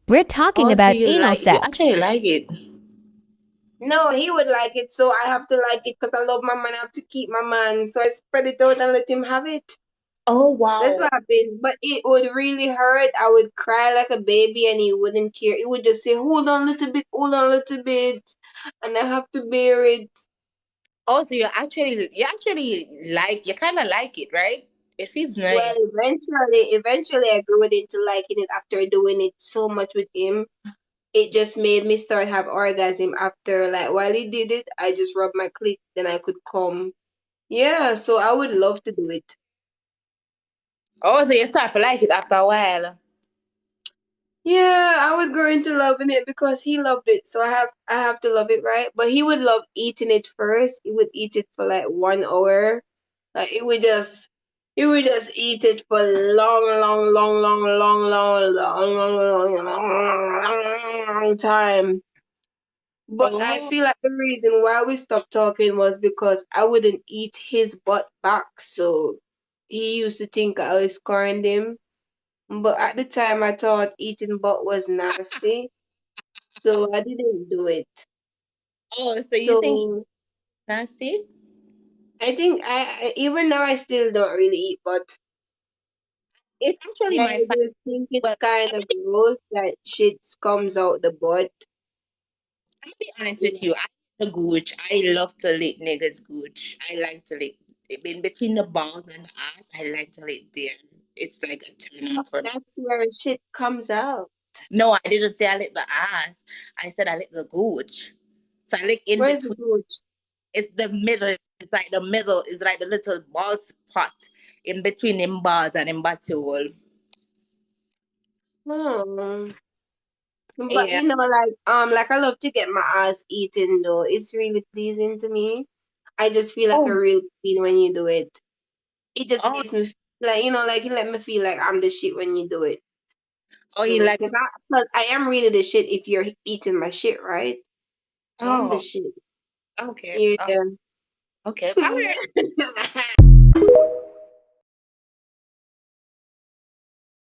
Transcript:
We're talking Oh, so about anal you sex. actually like it. No, he would like it, so I have to like it because I love my man. I have to keep my man, so I spread it out and let him have it. Oh, That's wow. what happened. But it would really hurt. I would cry like a baby, and he wouldn't care. He would just say, "Hold on a little bit, hold on a little bit," and I have to bear it. Oh, so you actually like, you kind of like it, right? It feels Well, nice. eventually, I grew into liking it after doing it so much with him. It just made me start have orgasm after, like, while he did it, I just rubbed my clit, then I could come. Yeah, so I would love to do it. Oh, so you start to like it after a while. Yeah, I would grow into loving it because he loved it, so I have to love it, right? But he would love eating it first. He would eat it for like 1 hour. Like he would just eat it for long, long, long, long, long, long, long, long, long, long, long time. But I Oh, feel like the reason why we stopped talking was because I wouldn't eat his butt back. So he used to think I was scorned him. But at the time, I thought eating butt was nasty. So I didn't do it. oh, so you think it's So nasty? I think even now I still don't really eat butt. It's actually I my favorite. just think it's Well, kind let of me, gross that shit comes out the butt. I'll be honest with Yeah. you. I the gooch. I love to lick niggas' gooch. I like to lick in between the balls and the ass. I like to lick there. It's like a turn on But for me. that's where shit comes out. No, I didn't say I lick the ass. I said I lick the gooch. So I lick in Where's the between. gooch? It's the middle. It's like the middle. It's like the little ball spot in between them balls and them butthole. Hmm. But Yeah. like I love to get my ass eaten though. It's really pleasing to me. I just feel like a Oh, real queen when you do it. It just oh, makes me like you let me feel like I'm the shit when you do it. oh, you So, like it? cause I am really the shit if you're eating my shit, right? I'm the Oh, shit. okay. Yeah. Oh, okay. All right.